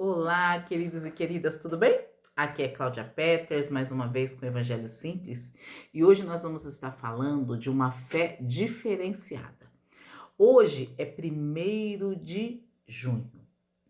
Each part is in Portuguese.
Olá, queridos e queridas, tudo bem? Aqui é Cláudia Peters, mais uma vez com o Evangelho Simples, e hoje nós vamos estar falando de uma fé diferenciada. Hoje é 1º de junho,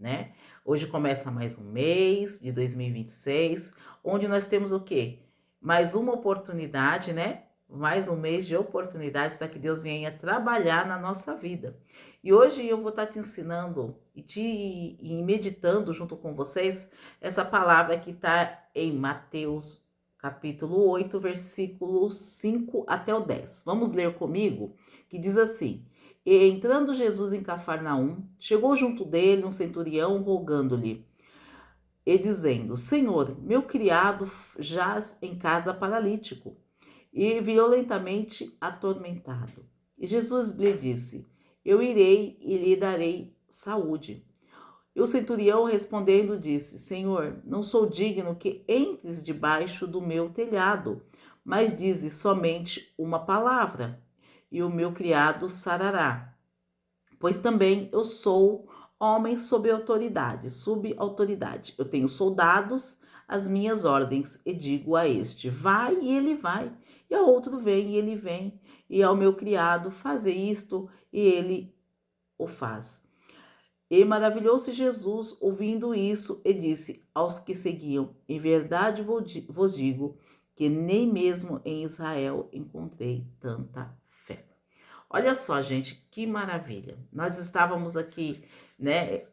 né? Hoje começa mais um mês de 2026, onde nós temos o quê? Mais uma oportunidade, né? Mais um mês de oportunidades para que Deus venha trabalhar na nossa vida. E hoje eu vou estar te ensinando e meditando junto com vocês essa palavra que está em Mateus capítulo 8, versículos 5 até o 10. Vamos ler comigo? Que diz assim: E entrando Jesus em Cafarnaum, chegou junto dele um centurião rogando-lhe e dizendo: Senhor, meu criado jaz em casa paralítico e violentamente atormentado. E Jesus lhe disse: Eu irei e lhe darei saúde. E o centurião respondendo disse: Senhor, não sou digno que entres debaixo do meu telhado, mas dize somente uma palavra, e o meu criado sarará. Pois também eu sou homem sob autoridade, subautoridade. Eu tenho soldados às minhas ordens, e digo a este: vai, e ele vai, e ao outro: vem, e ele vem, e ao meu criado: faze isto, e ele o faz. E maravilhou-se Jesus ouvindo isso, e disse aos que seguiam: Em verdade vos digo que nem mesmo em Israel encontrei tanta fé. Olha só, gente, que maravilha. Nós estávamos aqui, né,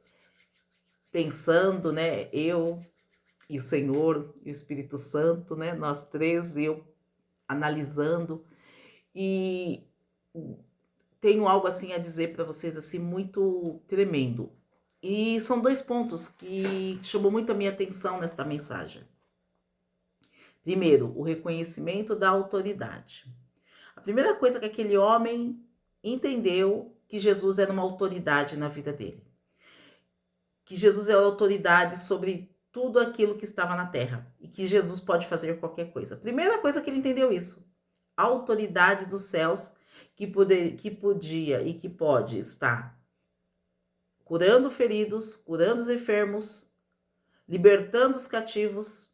pensando, né, eu e o Senhor e o Espírito Santo, né, nós três, eu analisando, e tenho algo assim a dizer para vocês, assim, muito tremendo. E são dois pontos que chamou muito a minha atenção nesta mensagem. Primeiro, o reconhecimento da autoridade. A primeira coisa que aquele homem entendeu, que Jesus era uma autoridade na vida dele. Que Jesus era autoridade sobre tudo aquilo que estava na terra. E que Jesus pode fazer qualquer coisa. Primeira coisa que ele entendeu isso. A autoridade dos céus que podia e que pode estar curando feridos, curando os enfermos, libertando os cativos,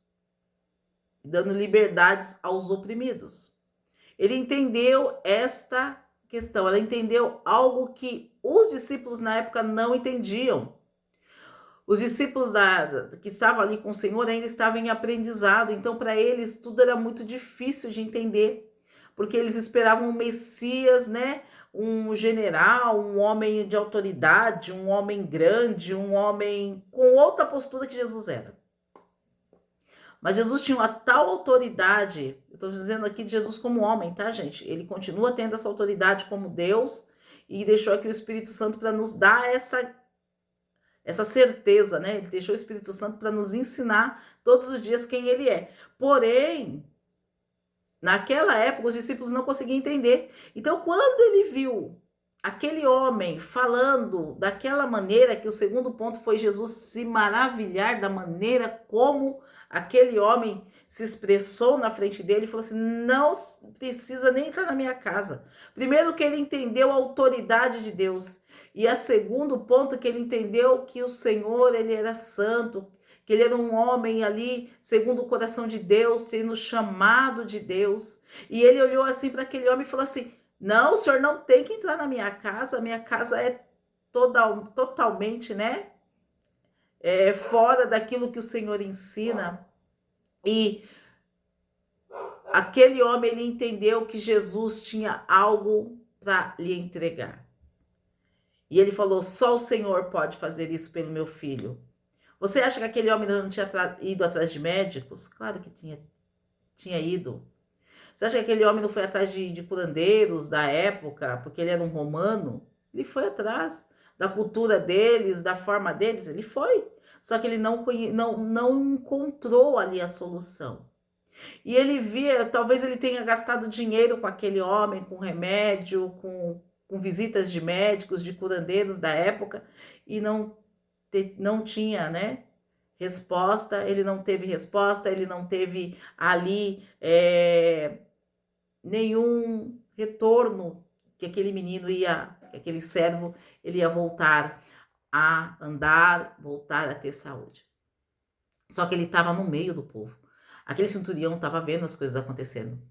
dando liberdades aos oprimidos. Ele entendeu esta questão, ela entendeu algo que os discípulos na época não entendiam. Os discípulos que estavam ali com o Senhor ainda estavam em aprendizado, então para eles tudo era muito difícil de entender, porque eles esperavam um Messias, né? Um general, um homem de autoridade, um homem grande, um homem com outra postura que Jesus era. Mas Jesus tinha uma tal autoridade, eu estou dizendo aqui de Jesus como homem, tá, gente? Ele continua tendo essa autoridade como Deus e deixou aqui o Espírito Santo para nos dar essa certeza, né? Ele deixou o Espírito Santo para nos ensinar todos os dias quem ele é. Porém, naquela época, os discípulos não conseguiam entender. Então, quando ele viu aquele homem falando daquela maneira, que o segundo ponto foi Jesus se maravilhar da maneira como aquele homem se expressou na frente dele, falou assim: não precisa nem entrar na minha casa. Primeiro que ele entendeu a autoridade de Deus, e a segundo ponto que ele entendeu que o Senhor, ele era santo, que ele era um homem ali segundo o coração de Deus, sendo chamado de Deus. E ele olhou assim para aquele homem e falou assim: não, o senhor não tem que entrar na minha casa é totalmente, né, fora daquilo que o Senhor ensina. E aquele homem, ele entendeu que Jesus tinha algo para lhe entregar. E ele falou: só o Senhor pode fazer isso pelo meu filho. Você acha que aquele homem não tinha ido atrás de médicos? Claro que tinha ido. Você acha que aquele homem não foi atrás de curandeiros da época, porque ele era um romano? Ele foi atrás da cultura deles, da forma deles, ele foi. Só que ele não encontrou ali a solução. E ele via, talvez ele tenha gastado dinheiro com aquele homem, com remédio, com visitas de médicos, de curandeiros da época, e não tinha, né, resposta. Ele não teve resposta, ele não teve ali nenhum retorno que aquele menino que aquele servo, ele ia voltar a andar, voltar a ter saúde. Só que ele estava no meio do povo. Aquele centurião estava vendo as coisas acontecendo.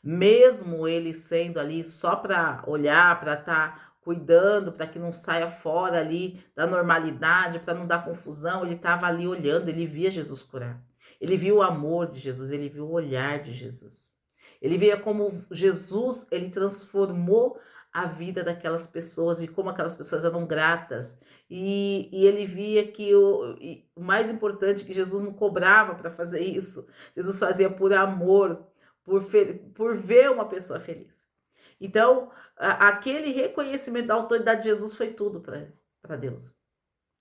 Mesmo ele sendo ali só para olhar, para estar cuidando, para que não saia fora ali da normalidade, para não dar confusão, ele estava ali olhando, ele via Jesus curar. Ele viu o amor de Jesus, ele viu o olhar de Jesus. Ele via como Jesus, ele transformou a vida daquelas pessoas e como aquelas pessoas eram gratas. E ele via que o mais importante, que Jesus não cobrava para fazer isso. Jesus fazia por amor, por ver uma pessoa feliz. Então, aquele reconhecimento da autoridade de Jesus foi tudo para Deus.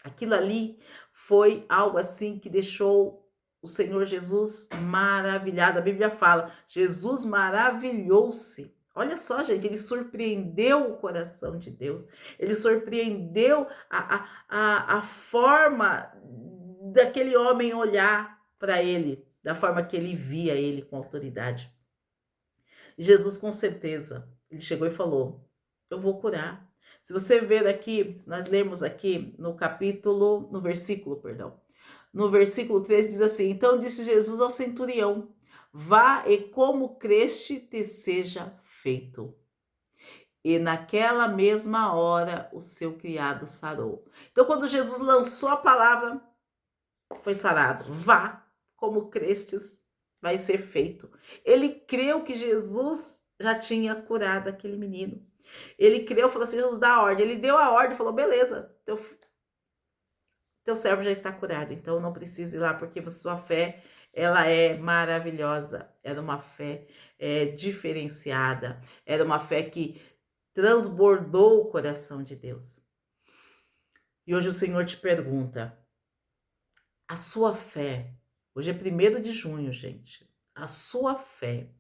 Aquilo ali foi algo assim que deixou o Senhor Jesus maravilhado. A Bíblia fala, Jesus maravilhou-se. Olha só, gente, ele surpreendeu o coração de Deus. Ele surpreendeu a forma daquele homem olhar para ele, da forma que ele via ele com autoridade. Jesus, com certeza, ele chegou e falou, eu vou curar. Se você ver aqui, nós lemos aqui no versículo, no versículo 13 diz assim, então disse Jesus ao centurião, vá e como creste te seja feito. E naquela mesma hora o seu criado sarou. Então quando Jesus lançou a palavra, foi sarado. Vá, como crestes, vai ser feito. Ele creu que Jesus já tinha curado aquele menino. Ele creu, falou assim, Jesus dá a ordem. Ele deu a ordem, falou, beleza, teu servo já está curado, então não preciso ir lá, porque a sua fé, ela é maravilhosa. Era uma fé diferenciada. Era uma fé que transbordou o coração de Deus. E hoje o Senhor te pergunta, a sua fé, hoje é 1º de junho, gente, a sua fé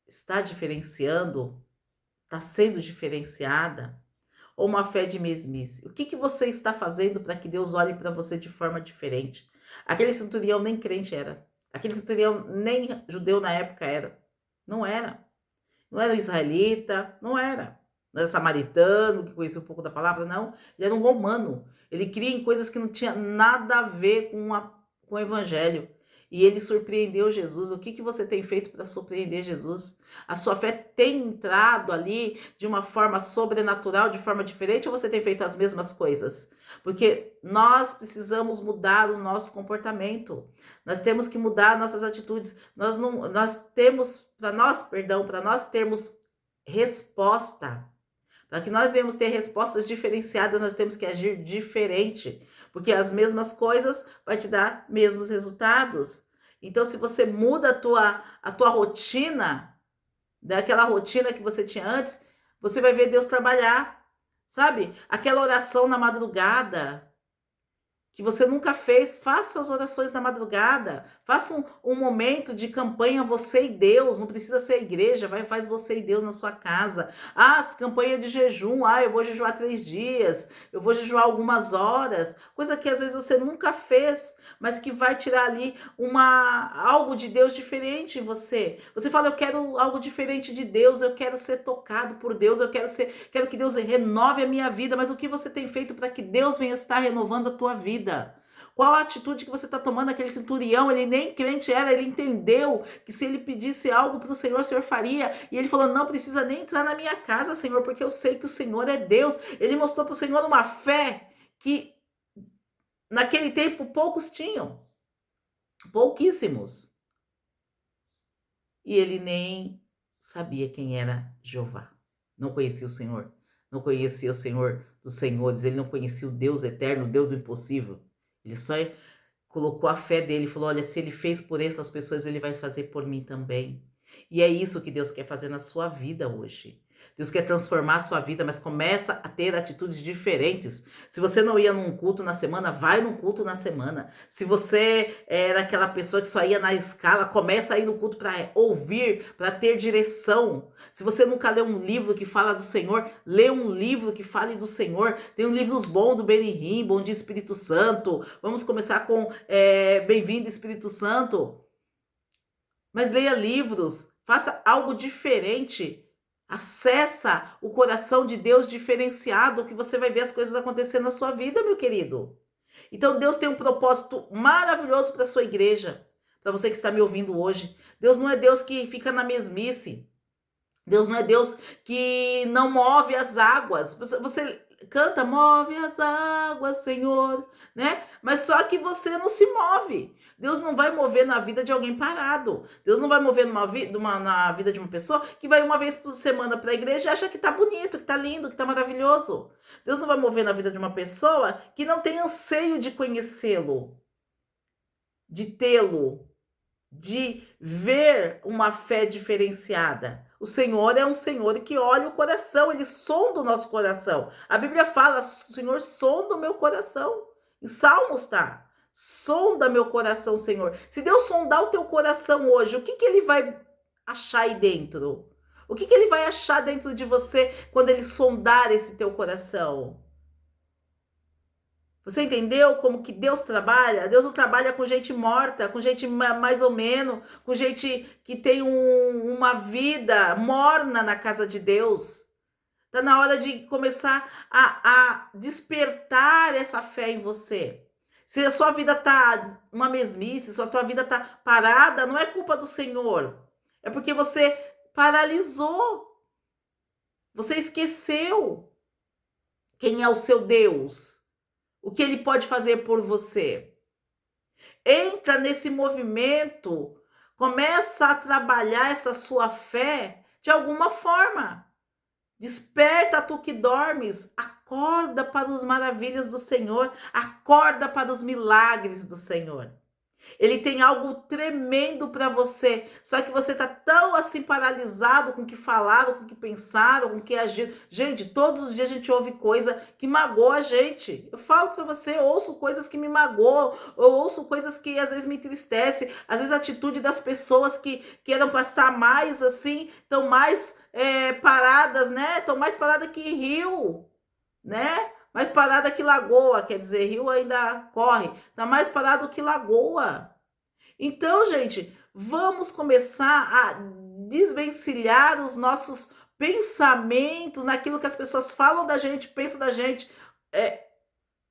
está diferenciando, está sendo diferenciada, ou uma fé de mesmice? O que você está fazendo para que Deus olhe para você de forma diferente? Aquele centurião nem crente era, aquele centurião nem judeu na época era, não era um israelita, não era samaritano, que conhecia um pouco da palavra, não, ele era um romano. Ele cria em coisas que não tinha nada a ver com o evangelho. E ele surpreendeu Jesus. O que você tem feito para surpreender Jesus? A sua fé tem entrado ali de uma forma sobrenatural, de forma diferente, ou você tem feito as mesmas coisas? Porque nós precisamos mudar o nosso comportamento. Nós temos que mudar nossas atitudes. Para nós termos resposta, para que nós venhamos ter respostas diferenciadas, nós temos que agir diferente, porque as mesmas coisas vai te dar mesmos resultados. Então, se você muda a tua rotina, daquela rotina que você tinha antes, você vai ver Deus trabalhar, sabe? Aquela oração na madrugada, que você nunca fez, faça as orações na madrugada, faça um momento de campanha você e Deus, não precisa ser a igreja, faz você e Deus na sua casa. Campanha de jejum, eu vou jejuar 3 dias, eu vou jejuar algumas horas, coisa que às vezes você nunca fez, mas que vai tirar ali algo de Deus diferente em você. Você fala, eu quero algo diferente de Deus, eu quero ser tocado por Deus, eu quero que Deus renove a minha vida, mas o que você tem feito para que Deus venha estar renovando a tua vida? Qual a atitude que você está tomando? Aquele centurião, ele nem crente era, ele entendeu que se ele pedisse algo para o Senhor faria, e ele falou, não precisa nem entrar na minha casa, Senhor, porque eu sei que o Senhor é Deus. Ele mostrou para o Senhor uma fé que naquele tempo poucos tinham, pouquíssimos, e ele nem sabia quem era Jeová, não conhecia o Senhor. Não conhecia o Senhor dos senhores, ele não conhecia o Deus eterno, o Deus do impossível. Ele só colocou a fé dele e falou, olha, se ele fez por essas pessoas, ele vai fazer por mim também. E é isso que Deus quer fazer na sua vida hoje. Deus quer transformar a sua vida, mas começa a ter atitudes diferentes. Se você não ia num culto na semana, vai num culto na semana. Se você era aquela pessoa que só ia na escala, começa a ir no culto para ouvir, para ter direção. Se você nunca leu um livro que fala do Senhor, lê um livro que fale do Senhor. Tem um livros bons do Benihim, Bom Dia Espírito Santo. Vamos começar com Bem-vindo Espírito Santo. Mas leia livros, faça algo diferente. Acessa o coração de Deus diferenciado, que você vai ver as coisas acontecendo na sua vida, meu querido. Então Deus tem um propósito maravilhoso para a sua igreja, para você que está me ouvindo hoje. Deus não é Deus que fica na mesmice. Deus não é Deus que não move as águas. Você canta, move as águas, Senhor, né? Mas só que você não se move. Deus não vai mover na vida de alguém parado. Deus não vai mover na vida de uma pessoa que vai uma vez por semana para a igreja e acha que tá bonito, que tá lindo, que tá maravilhoso. Deus não vai mover na vida de uma pessoa que não tem anseio de conhecê-lo, de tê-lo, de ver uma fé diferenciada. O Senhor é um Senhor que olha o coração, ele sonda o nosso coração. A Bíblia fala, o Senhor sonda o meu coração. Em Salmos tá, sonda meu coração, Senhor. Se Deus sondar o teu coração hoje, o que ele vai achar aí dentro? O que ele vai achar dentro de você quando ele sondar esse teu coração? Você entendeu como que Deus trabalha? Deus não trabalha com gente morta, com gente mais ou menos, com gente que tem uma vida morna na casa de Deus. Está na hora de começar a despertar essa fé em você. Se a sua vida está uma mesmice, se a tua vida está parada, não é culpa do Senhor. É porque você paralisou. Você esqueceu quem é o seu Deus. O que ele pode fazer por você? Entra nesse movimento, começa a trabalhar essa sua fé de alguma forma. Desperta tu que dormes, acorda para as maravilhas do Senhor, acorda para os milagres do Senhor. Ele tem algo tremendo para você, só que você tá tão assim paralisado com o que falaram, com o que pensaram, com o que agiram. Gente, todos os dias a gente ouve coisa que magoa a gente. Eu falo para você, eu ouço coisas que me magoam, eu ouço coisas que às vezes me entristecem, às vezes a atitude das pessoas que queiram passar mais assim, estão mais paradas, né? Estão mais paradas que rio, né? Mais parada que lagoa, quer dizer, rio ainda corre, tá mais parado que lagoa. Então, gente, vamos começar a desvencilhar os nossos pensamentos naquilo que as pessoas falam da gente, pensam da gente,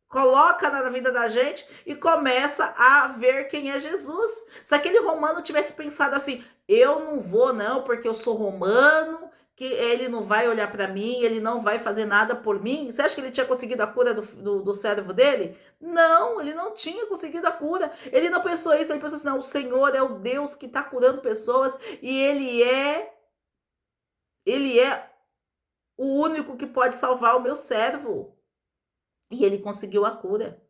coloca na vida da gente e começa a ver quem é Jesus. Se aquele romano tivesse pensado assim, eu não vou não, porque eu sou romano, que ele não vai olhar para mim, ele não vai fazer nada por mim. Você acha que ele tinha conseguido a cura do cérebro dele? Não, ele não tinha conseguido a cura. Ele não pensou isso, ele pensou assim, não, o Senhor é o Deus que está curando pessoas e ele é o único que pode salvar o meu servo. E ele conseguiu a cura.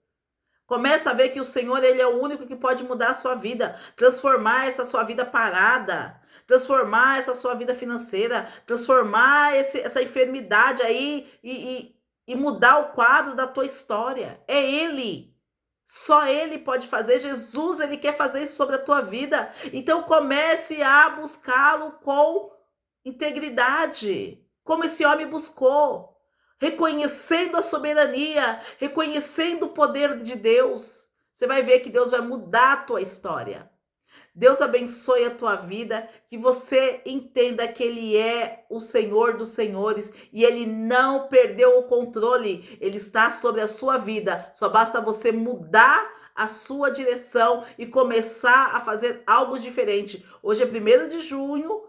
Começa a ver que o Senhor, ele é o único que pode mudar a sua vida, transformar essa sua vida parada, transformar essa sua vida financeira, transformar essa enfermidade aí e mudar o quadro da tua história. É Ele. Só Ele pode fazer. Jesus, Ele quer fazer isso sobre a tua vida. Então comece a buscá-lo com integridade, como esse homem buscou. Reconhecendo a soberania, reconhecendo o poder de Deus. Você vai ver que Deus vai mudar a tua história. Deus abençoe a tua vida, que você entenda que Ele é o Senhor dos senhores e Ele não perdeu o controle, Ele está sobre a sua vida. Só basta você mudar a sua direção e começar a fazer algo diferente. Hoje é 1º de junho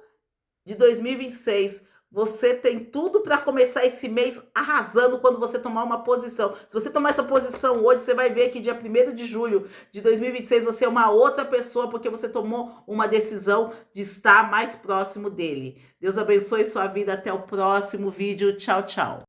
de 2026. Você tem tudo para começar esse mês arrasando quando você tomar uma posição. Se você tomar essa posição hoje, você vai ver que dia 1º de julho de 2026 você é uma outra pessoa porque você tomou uma decisão de estar mais próximo dele. Deus abençoe sua vida. Até o próximo vídeo. Tchau, tchau.